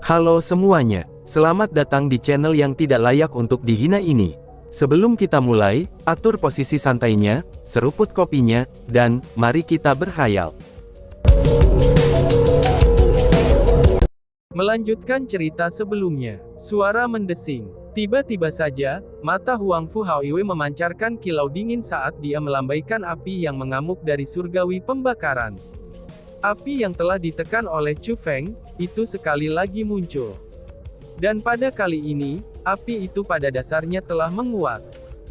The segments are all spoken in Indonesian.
Halo semuanya, selamat datang di channel yang tidak layak untuk dihina ini. Sebelum kita mulai, atur posisi santainya, seruput kopinya, dan mari kita berhayal. Melanjutkan cerita sebelumnya, suara mendesing. Tiba-tiba saja, mata Huang Fu Haoiwei memancarkan kilau dingin saat dia melambaikan api yang mengamuk dari surgawi pembakaran. Api yang telah ditekan oleh Chu Feng, itu sekali lagi muncul. Dan pada kali ini, api itu pada dasarnya telah menguat.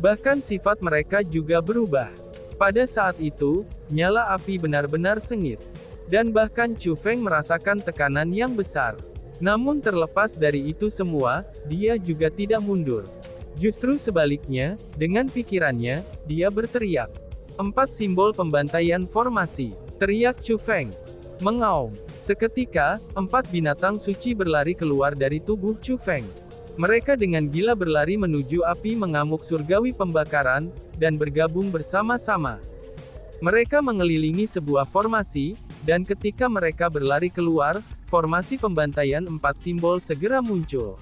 Bahkan sifat mereka juga berubah. Pada saat itu, nyala api benar-benar sengit. Dan bahkan Chu Feng merasakan tekanan yang besar. Namun terlepas dari itu semua, dia juga tidak mundur. Justru sebaliknya, dengan pikirannya, dia berteriak. 4 simbol pembantaian formasi. Teriak Chu Feng. Mengaum. Seketika, 4 binatang suci berlari keluar dari tubuh Chu Feng. Mereka dengan gila berlari menuju api mengamuk surgawi pembakaran, dan bergabung bersama-sama. Mereka mengelilingi sebuah formasi, dan ketika mereka berlari keluar, formasi pembantaian 4 simbol segera muncul.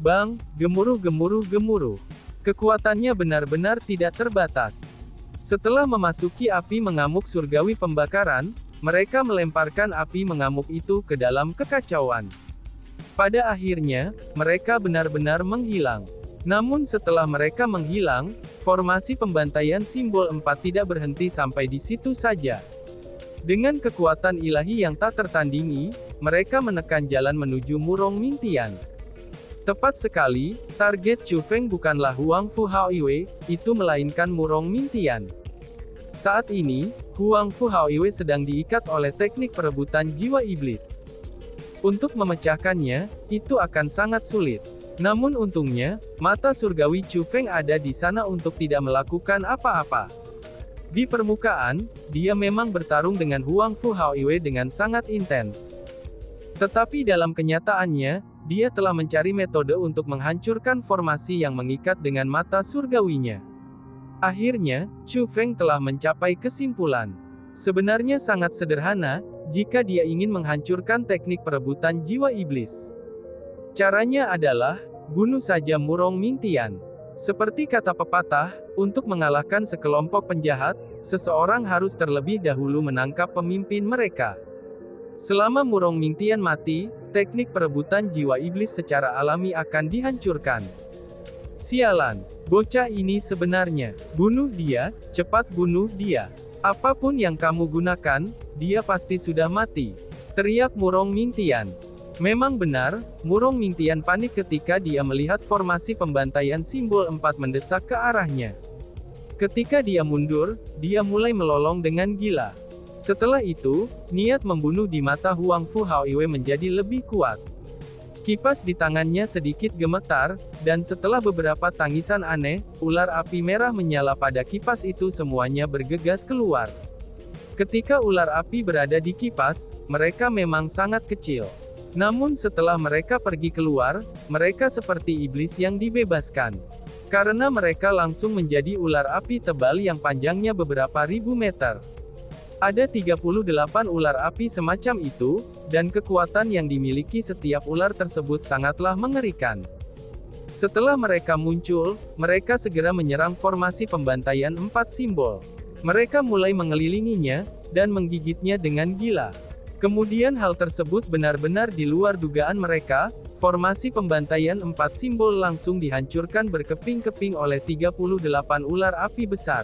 Bang, gemuruh gemuruh gemuruh. Kekuatannya benar-benar tidak terbatas. Setelah memasuki api mengamuk surgawi pembakaran, mereka melemparkan api mengamuk itu ke dalam kekacauan. Pada akhirnya, mereka benar-benar menghilang. Namun setelah mereka menghilang, formasi pembantaian simbol 4 tidak berhenti sampai di situ saja. Dengan kekuatan ilahi yang tak tertandingi, mereka menekan jalan menuju Murong Mintian. Tepat sekali, target Chu Feng bukanlah Huang Fu Haoiwei, itu melainkan Murong Mintian. Saat ini, Huang Fu Haoiwei sedang diikat oleh teknik perebutan jiwa iblis. Untuk memecahkannya, itu akan sangat sulit. Namun untungnya, mata surgawi Chu Feng ada di sana untuk tidak melakukan apa-apa. Di permukaan, dia memang bertarung dengan Huang Fu Haoiwei dengan sangat intens. Tetapi dalam kenyataannya, dia telah mencari metode untuk menghancurkan formasi yang mengikat dengan mata surgawinya. Akhirnya, Chu Feng telah mencapai kesimpulan. Sebenarnya sangat sederhana, jika dia ingin menghancurkan teknik perebutan jiwa iblis. Caranya adalah, bunuh saja Murong Mintian. Seperti kata pepatah, untuk mengalahkan sekelompok penjahat, seseorang harus terlebih dahulu menangkap pemimpin mereka. Selama Murong Mintian mati, teknik perebutan jiwa iblis secara alami akan dihancurkan. Sialan, bocah ini sebenarnya. Bunuh dia, cepat bunuh dia. Apapun yang kamu gunakan, dia pasti sudah mati. Teriak Murong Mintian. Memang benar, Murong Mintian panik ketika dia melihat formasi pembantaian simbol 4 mendesak ke arahnya. Ketika dia mundur, dia mulai melolong dengan gila. Setelah itu, niat membunuh di mata Huang Fu Haoiwei menjadi lebih kuat. Kipas di tangannya sedikit gemetar, dan setelah beberapa tangisan aneh, ular api merah menyala pada kipas itu semuanya bergegas keluar. Ketika ular api berada di kipas, mereka memang sangat kecil. Namun setelah mereka pergi keluar, mereka seperti iblis yang dibebaskan. Karena mereka langsung menjadi ular api tebal yang panjangnya beberapa ribu meter. Ada 38 ular api semacam itu, dan kekuatan yang dimiliki setiap ular tersebut sangatlah mengerikan. Setelah mereka muncul, mereka segera menyerang formasi pembantaian 4 simbol. Mereka mulai mengelilinginya, dan menggigitnya dengan gila. Kemudian hal tersebut benar-benar di luar dugaan mereka, formasi pembantaian 4 simbol langsung dihancurkan berkeping-keping oleh 38 ular api besar.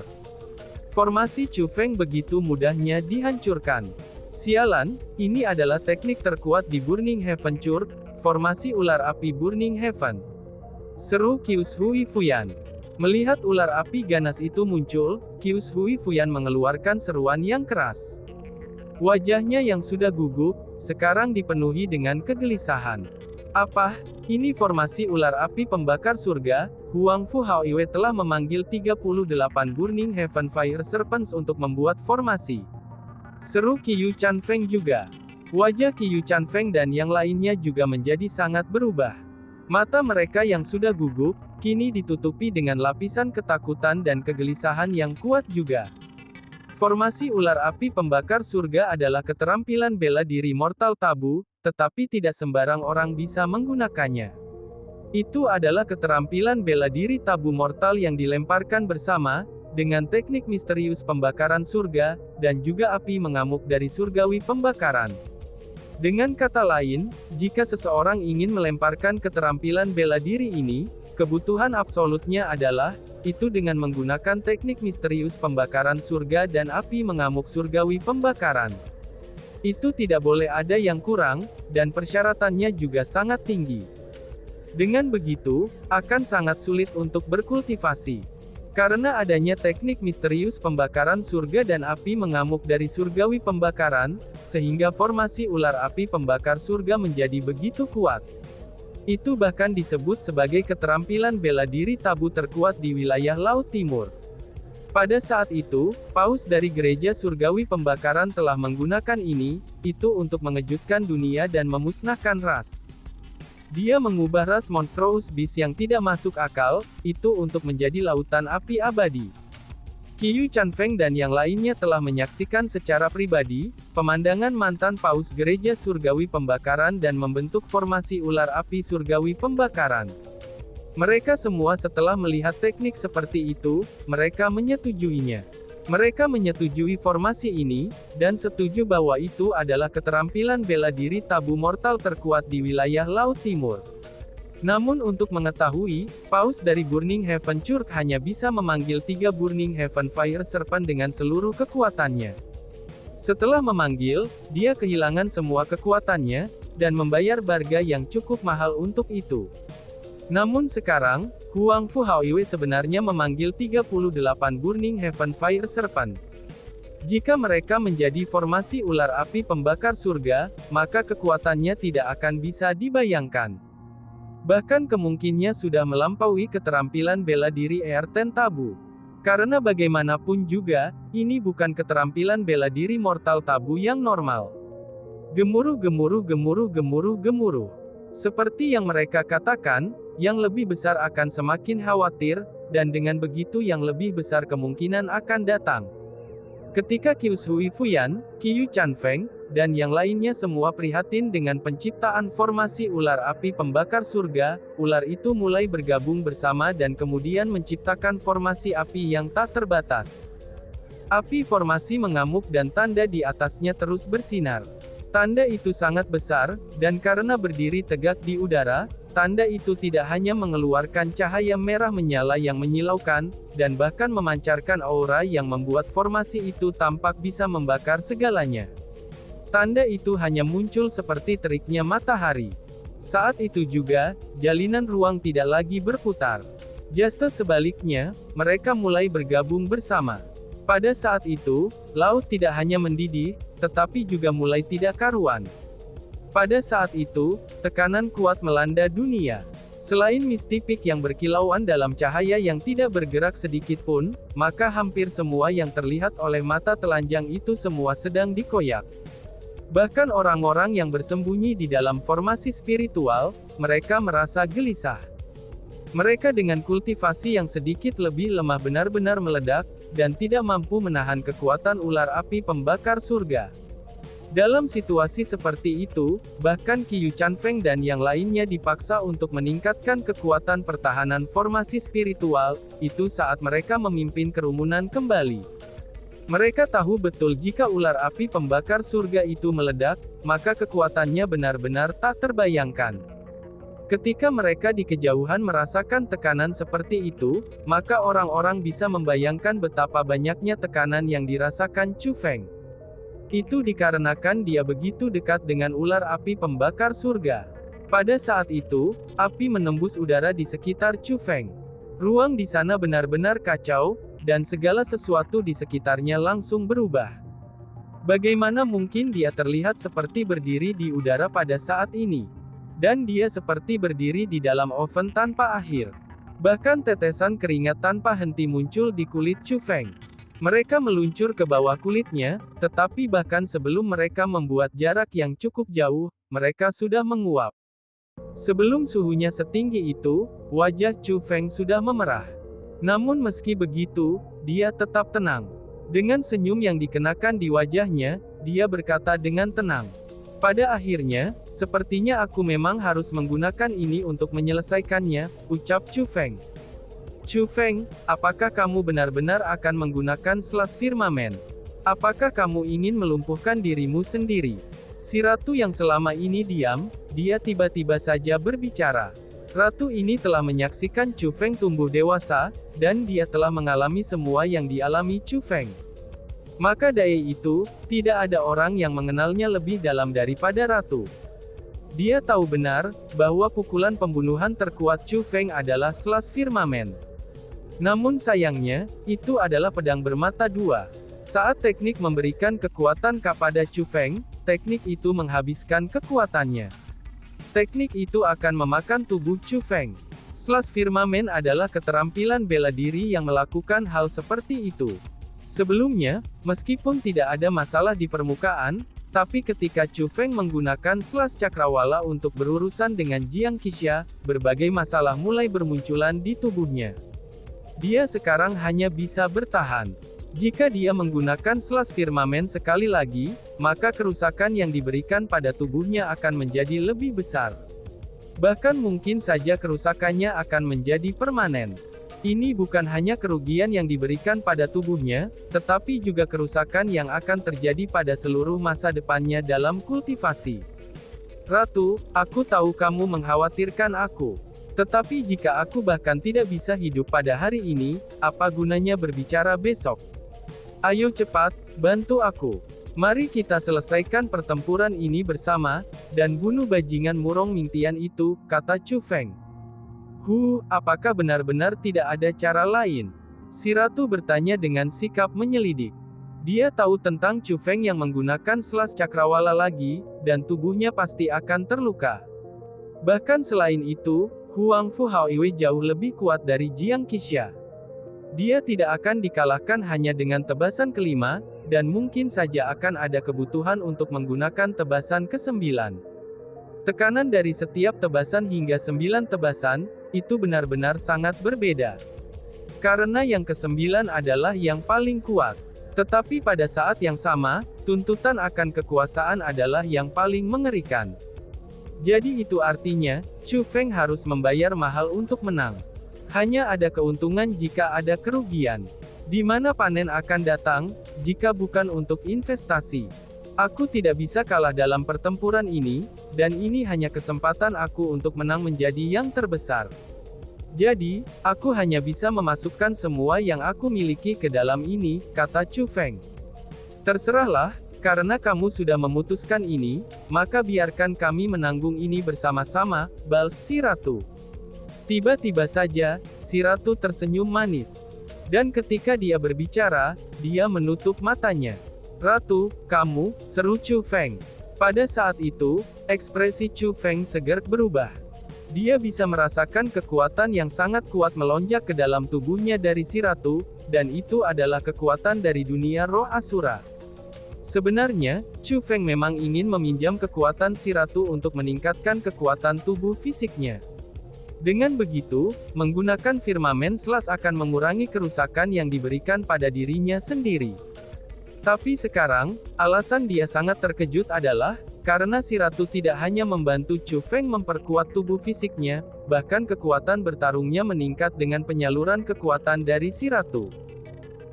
Formasi Chu Feng begitu mudahnya dihancurkan. Sialan, ini adalah teknik terkuat di Burning Heaven Church, formasi ular api Burning Heaven. Seru Qius Hui Fuyan. Melihat ular api ganas itu muncul, Qius Hui Fuyan mengeluarkan seruan yang keras. Wajahnya yang sudah gugup, sekarang dipenuhi dengan kegelisahan. Apa? Ini formasi ular api pembakar surga. Huang Fu Haoiwei telah memanggil 38 Burning Heaven Fire Serpents untuk membuat formasi. Seru Qiyu Chanfeng juga. Wajah Qiyu Chanfeng dan yang lainnya juga menjadi sangat berubah. Mata mereka yang sudah gugup, kini ditutupi dengan lapisan ketakutan dan kegelisahan yang kuat juga. Formasi ular api pembakar surga adalah keterampilan bela diri mortal tabu, tetapi tidak sembarang orang bisa menggunakannya. Itu adalah keterampilan bela diri tabu mortal yang dilemparkan bersama, dengan teknik misterius pembakaran surga, dan juga api mengamuk dari surgawi pembakaran. Dengan kata lain, jika seseorang ingin melemparkan keterampilan bela diri ini, kebutuhan absolutnya adalah, itu dengan menggunakan teknik misterius pembakaran surga dan api mengamuk surgawi pembakaran. Itu tidak boleh ada yang kurang, dan persyaratannya juga sangat tinggi. Dengan begitu, akan sangat sulit untuk berkultivasi. Karena adanya teknik misterius pembakaran surga dan api mengamuk dari surgawi pembakaran, sehingga formasi ular api pembakar surga menjadi begitu kuat. Itu bahkan disebut sebagai keterampilan bela diri tabu terkuat di wilayah Laut Timur. Pada saat itu, Paus dari gereja surgawi pembakaran telah menggunakan itu untuk mengejutkan dunia dan memusnahkan ras. Dia mengubah ras Monstrous Beast yang tidak masuk akal, itu untuk menjadi lautan api abadi. Qiyu Chanfeng dan yang lainnya telah menyaksikan secara pribadi, pemandangan mantan Paus gereja surgawi pembakaran dan membentuk formasi ular api surgawi pembakaran. Mereka semua setelah melihat teknik seperti itu, mereka menyetujuinya. Mereka menyetujui formasi ini, dan setuju bahwa itu adalah keterampilan bela diri tabu mortal terkuat di wilayah Laut Timur. Namun untuk mengetahui, Paus dari Burning Heaven Church hanya bisa memanggil 3 Burning Heaven Fire Serpent dengan seluruh kekuatannya. Setelah memanggil, dia kehilangan semua kekuatannya, dan membayar barga yang cukup mahal untuk itu. Namun sekarang, Huang Fu Haoiwe sebenarnya memanggil 38 Burning Heaven Fire Serpent. Jika mereka menjadi formasi ular api pembakar surga, maka kekuatannya tidak akan bisa dibayangkan. Bahkan kemungkinannya sudah melampaui keterampilan bela diri Earthen Tabu. Karena bagaimanapun juga, ini bukan keterampilan bela diri mortal tabu yang normal. Gemuruh gemuruh gemuruh gemuruh gemuruh. Seperti yang mereka katakan, yang lebih besar akan semakin khawatir, dan dengan begitu yang lebih besar kemungkinan akan datang. Ketika Qiu Shui Fuyan, Qiyu Chanfeng, dan yang lainnya semua prihatin dengan penciptaan formasi ular api pembakar surga, ular itu mulai bergabung bersama dan kemudian menciptakan formasi api yang tak terbatas. Api formasi mengamuk dan tanda di atasnya terus bersinar. Tanda itu sangat besar, dan karena berdiri tegak di udara, tanda itu tidak hanya mengeluarkan cahaya merah menyala yang menyilaukan, dan bahkan memancarkan aura yang membuat formasi itu tampak bisa membakar segalanya. Tanda itu hanya muncul seperti teriknya matahari. Saat itu juga, jalinan ruang tidak lagi berputar. Juste sebaliknya, mereka mulai bergabung bersama. Pada saat itu, laut tidak hanya mendidih, tetapi juga mulai tidak karuan. Pada saat itu, tekanan kuat melanda dunia. Selain Mystic yang berkilauan dalam cahaya yang tidak bergerak sedikit pun, maka hampir semua yang terlihat oleh mata telanjang itu semua sedang dikoyak. Bahkan orang-orang yang bersembunyi di dalam formasi spiritual, mereka merasa gelisah. Mereka dengan kultivasi yang sedikit lebih lemah benar-benar meledak, dan tidak mampu menahan kekuatan ular api pembakar surga. Dalam situasi seperti itu, bahkan Qiyu Chanfeng dan yang lainnya dipaksa untuk meningkatkan kekuatan pertahanan formasi spiritual, itu saat mereka memimpin kerumunan kembali. Mereka tahu betul jika ular api pembakar surga itu meledak, maka kekuatannya benar-benar tak terbayangkan. Ketika mereka di kejauhan merasakan tekanan seperti itu, maka orang-orang bisa membayangkan betapa banyaknya tekanan yang dirasakan Chu Feng. Itu dikarenakan dia begitu dekat dengan ular api pembakar surga. Pada saat itu, api menembus udara di sekitar Chu Feng. Ruang di sana benar-benar kacau, dan segala sesuatu di sekitarnya langsung berubah. Bagaimana mungkin dia terlihat seperti berdiri di udara pada saat ini? Dan dia seperti berdiri di dalam oven tanpa akhir. Bahkan tetesan keringat tanpa henti muncul di kulit Chu Feng. Mereka meluncur ke bawah kulitnya, tetapi bahkan sebelum mereka membuat jarak yang cukup jauh, mereka sudah menguap. Sebelum suhunya setinggi itu, wajah Chu Feng sudah memerah. Namun meski begitu, dia tetap tenang. Dengan senyum yang dikenakan di wajahnya, dia berkata dengan tenang, Pada akhirnya, sepertinya aku memang harus menggunakan ini untuk menyelesaikannya, ucap Chu Feng. Chu Feng, apakah kamu benar-benar akan menggunakan selas firmamen? Apakah kamu ingin melumpuhkan dirimu sendiri? Si ratu yang selama ini diam, dia tiba-tiba saja berbicara. Ratu ini telah menyaksikan Chu Feng tumbuh dewasa, dan dia telah mengalami semua yang dialami Chu Feng. Maka dari itu, tidak ada orang yang mengenalnya lebih dalam daripada Ratu. Dia tahu benar, bahwa pukulan pembunuhan terkuat Chu Feng adalah selas firmamen. Namun sayangnya, itu adalah pedang bermata dua. Saat teknik memberikan kekuatan kepada Chu Feng, teknik itu menghabiskan kekuatannya. Teknik itu akan memakan tubuh Chu Feng. Selas firmamen adalah keterampilan bela diri yang melakukan hal seperti itu. Sebelumnya, meskipun tidak ada masalah di permukaan, tapi ketika Chu Feng menggunakan selas cakrawala untuk berurusan dengan Jiang Qixia, berbagai masalah mulai bermunculan di tubuhnya. Dia sekarang hanya bisa bertahan. Jika dia menggunakan selas firmamen sekali lagi, maka kerusakan yang diberikan pada tubuhnya akan menjadi lebih besar. Bahkan mungkin saja kerusakannya akan menjadi permanen. Ini bukan hanya kerugian yang diberikan pada tubuhnya, tetapi juga kerusakan yang akan terjadi pada seluruh masa depannya dalam kultivasi. Ratu, aku tahu kamu mengkhawatirkan aku. Tetapi jika aku bahkan tidak bisa hidup pada hari ini, apa gunanya berbicara besok? Ayo cepat, bantu aku. Mari kita selesaikan pertempuran ini bersama, dan bunuh bajingan Murong Mingtian itu, kata Chu Feng. Apakah benar-benar tidak ada cara lain? Si ratu bertanya dengan sikap menyelidik. Dia tahu tentang Chu Feng yang menggunakan selas cakrawala lagi, dan tubuhnya pasti akan terluka. Bahkan selain itu, Huang Fu Haoiwei jauh lebih kuat dari Jiang Qixia. Dia tidak akan dikalahkan hanya dengan tebasan kelima, dan mungkin saja akan ada kebutuhan untuk menggunakan tebasan ke-9. Tekanan dari setiap tebasan hingga 9 tebasan, itu benar-benar sangat berbeda. Karena yang ke-9 adalah yang paling kuat. Tetapi pada saat yang sama, tuntutan akan kekuasaan adalah yang paling mengerikan. Jadi itu artinya, Chu Feng harus membayar mahal untuk menang. Hanya ada keuntungan jika ada kerugian. Di mana panen akan datang, jika bukan untuk investasi. Aku tidak bisa kalah dalam pertempuran ini, dan ini hanya kesempatan aku untuk menang menjadi yang terbesar. Jadi, aku hanya bisa memasukkan semua yang aku miliki ke dalam ini, kata Chu Feng. Terserahlah, karena kamu sudah memutuskan ini, maka biarkan kami menanggung ini bersama-sama, balas si ratu. Tiba-tiba saja, si ratu tersenyum manis. Dan ketika dia berbicara, dia menutup matanya. Ratu, kamu, seru Chu Feng. Pada saat itu, ekspresi Chu Feng segar berubah. Dia bisa merasakan kekuatan yang sangat kuat melonjak ke dalam tubuhnya dari si ratu, dan itu adalah kekuatan dari dunia roh Asura. Sebenarnya, Chu Feng memang ingin meminjam kekuatan si ratu untuk meningkatkan kekuatan tubuh fisiknya. Dengan begitu, menggunakan firmamen selas akan mengurangi kerusakan yang diberikan pada dirinya sendiri. Tapi sekarang, alasan dia sangat terkejut adalah, karena si ratu tidak hanya membantu Chu Feng memperkuat tubuh fisiknya, bahkan kekuatan bertarungnya meningkat dengan penyaluran kekuatan dari si ratu.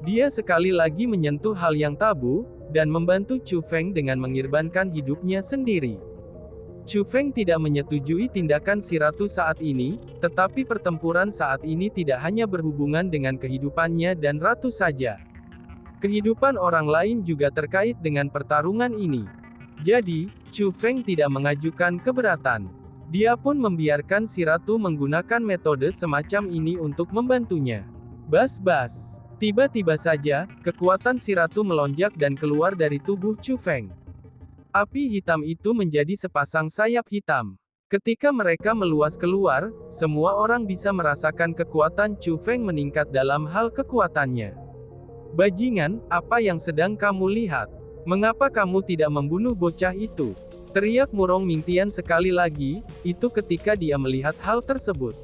Dia sekali lagi menyentuh hal yang tabu, dan membantu Chu Feng dengan mengorbankan hidupnya sendiri. Chu Feng tidak menyetujui tindakan si ratu saat ini, tetapi pertempuran saat ini tidak hanya berhubungan dengan kehidupannya dan ratu saja. Kehidupan orang lain juga terkait dengan pertarungan ini. Jadi, Chu Feng tidak mengajukan keberatan. Dia pun membiarkan si ratu menggunakan metode semacam ini untuk membantunya. Bas-bas. Tiba-tiba saja, kekuatan si ratu melonjak dan keluar dari tubuh Chu Feng. Api hitam itu menjadi sepasang sayap hitam. Ketika mereka meluas keluar, semua orang bisa merasakan kekuatan Chu Feng meningkat dalam hal kekuatannya. Bajingan, apa yang sedang kamu lihat? Mengapa kamu tidak membunuh bocah itu? Teriak Murong Mingtian sekali lagi, itu ketika dia melihat hal tersebut.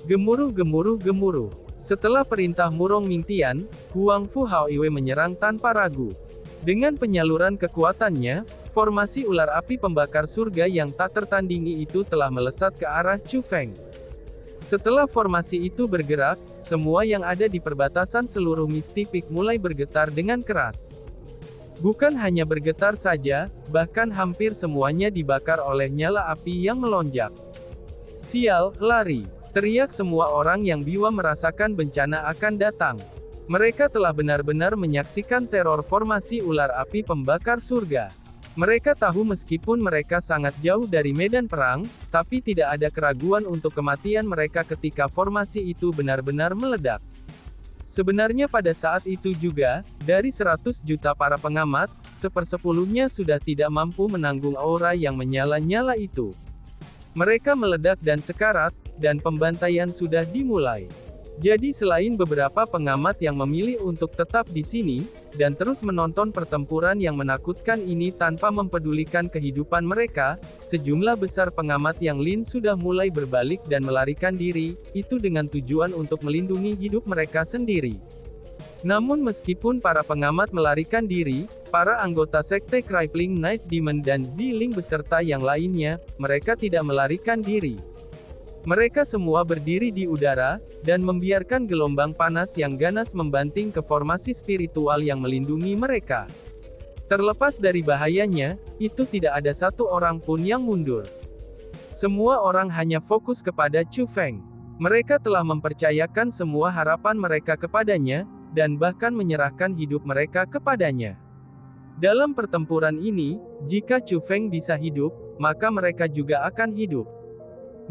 Gemuruh gemuruh gemuruh. Setelah perintah Murong Mingtian, Huang Fu Haoiwei menyerang tanpa ragu. Dengan penyaluran kekuatannya, Formasi ular api pembakar surga yang tak tertandingi itu telah melesat ke arah Chu Feng. Setelah formasi itu bergerak, semua yang ada di perbatasan seluruh Misty Peak mulai bergetar dengan keras. Bukan hanya bergetar saja, bahkan hampir semuanya dibakar oleh nyala api yang melonjak. Sial, lari! Teriak semua orang yang biwa merasakan bencana akan datang. Mereka telah benar-benar menyaksikan teror formasi ular api pembakar surga. Mereka tahu meskipun mereka sangat jauh dari medan perang, tapi tidak ada keraguan untuk kematian mereka ketika formasi itu benar-benar meledak. Sebenarnya pada saat itu juga, dari 100 juta para pengamat, sepersepuluhnya sudah tidak mampu menanggung aura yang menyala-nyala itu. Mereka meledak dan sekarat, dan pembantaian sudah dimulai. Jadi selain beberapa pengamat yang memilih untuk tetap di sini, dan terus menonton pertempuran yang menakutkan ini tanpa mempedulikan kehidupan mereka, sejumlah besar pengamat yang lain sudah mulai berbalik dan melarikan diri, itu dengan tujuan untuk melindungi hidup mereka sendiri. Namun meskipun para pengamat melarikan diri, para anggota sekte Crippling Night Demon dan Ziling beserta yang lainnya, mereka tidak melarikan diri. Mereka semua berdiri di udara, dan membiarkan gelombang panas yang ganas membanting ke formasi spiritual yang melindungi mereka. Terlepas dari bahayanya, itu tidak ada satu orang pun yang mundur. Semua orang hanya fokus kepada Chu Feng. Mereka telah mempercayakan semua harapan mereka kepadanya, dan bahkan menyerahkan hidup mereka kepadanya. Dalam pertempuran ini, jika Chu Feng bisa hidup, maka mereka juga akan hidup.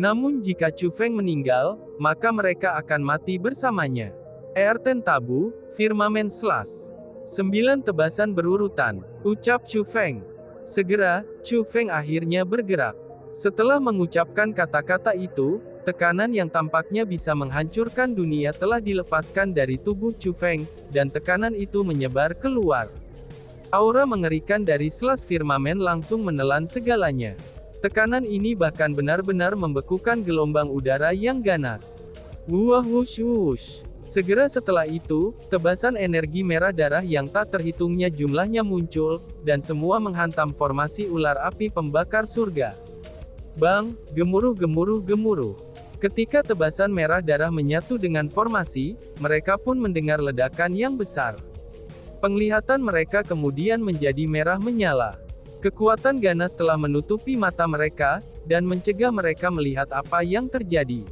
Namun jika Chu Feng meninggal, maka mereka akan mati bersamanya. Earthen Tabu, Firmamen Slash. 9 tebasan berurutan, ucap Chu Feng. Segera, Chu Feng akhirnya bergerak. Setelah mengucapkan kata-kata itu, tekanan yang tampaknya bisa menghancurkan dunia telah dilepaskan dari tubuh Chu Feng, dan tekanan itu menyebar keluar. Aura mengerikan dari Slash Firmamen langsung menelan segalanya. Tekanan ini bahkan benar-benar membekukan gelombang udara yang ganas. Wah wush wush. Segera setelah itu, tebasan energi merah darah yang tak terhitungnya jumlahnya muncul, dan semua menghantam formasi ular api pembakar surga. Bang, gemuruh gemuruh gemuruh. Ketika tebasan merah darah menyatu dengan formasi, mereka pun mendengar ledakan yang besar. Penglihatan mereka kemudian menjadi merah menyala. Kekuatan ganas telah menutupi mata mereka, dan mencegah mereka melihat apa yang terjadi.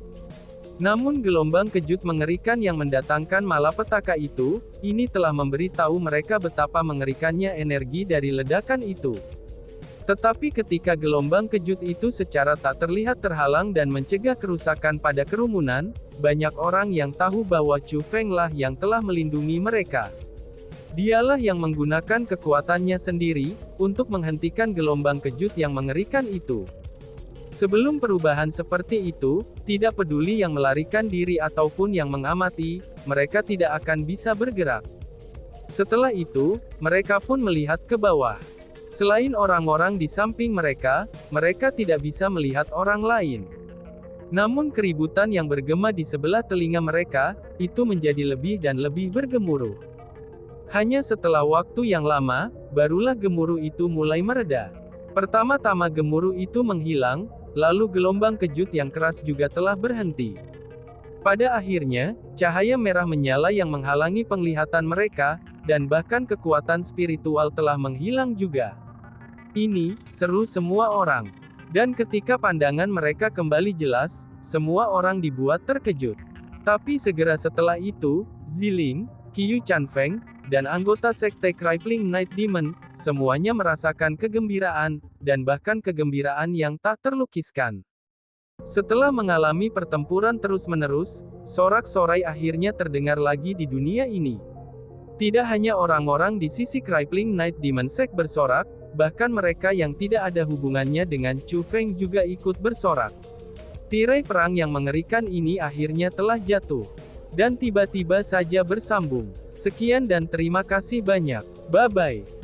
Namun gelombang kejut mengerikan yang mendatangkan malapetaka itu, ini telah memberitahu mereka betapa mengerikannya energi dari ledakan itu. Tetapi ketika gelombang kejut itu secara tak terlihat terhalang dan mencegah kerusakan pada kerumunan, banyak orang yang tahu bahwa Chu Feng lah yang telah melindungi mereka. Dialah yang menggunakan kekuatannya sendiri, untuk menghentikan gelombang kejut yang mengerikan itu. Sebelum perubahan seperti itu, tidak peduli yang melarikan diri ataupun yang mengamati, mereka tidak akan bisa bergerak. Setelah itu, mereka pun melihat ke bawah. Selain orang-orang di samping mereka, mereka tidak bisa melihat orang lain. Namun keributan yang bergema di sebelah telinga mereka, itu menjadi lebih dan lebih bergemuruh. Hanya setelah waktu yang lama, barulah gemuruh itu mulai mereda. Pertama-tama gemuruh itu menghilang, lalu gelombang kejut yang keras juga telah berhenti. Pada akhirnya, cahaya merah menyala yang menghalangi penglihatan mereka, dan bahkan kekuatan spiritual telah menghilang juga. Ini, seru semua orang. Dan ketika pandangan mereka kembali jelas, semua orang dibuat terkejut. Tapi segera setelah itu, Ziling, Qiu Chanfeng, dan anggota sekte Crippling Night Demon, semuanya merasakan kegembiraan, dan bahkan kegembiraan yang tak terlukiskan. Setelah mengalami pertempuran terus-menerus, sorak-sorai akhirnya terdengar lagi di dunia ini. Tidak hanya orang-orang di sisi Crippling Night Demon Sect bersorak, bahkan mereka yang tidak ada hubungannya dengan Chu Feng juga ikut bersorak. Tirai perang yang mengerikan ini akhirnya telah jatuh. Dan tiba-tiba saja bersambung. Sekian dan terima kasih banyak. Bye-bye.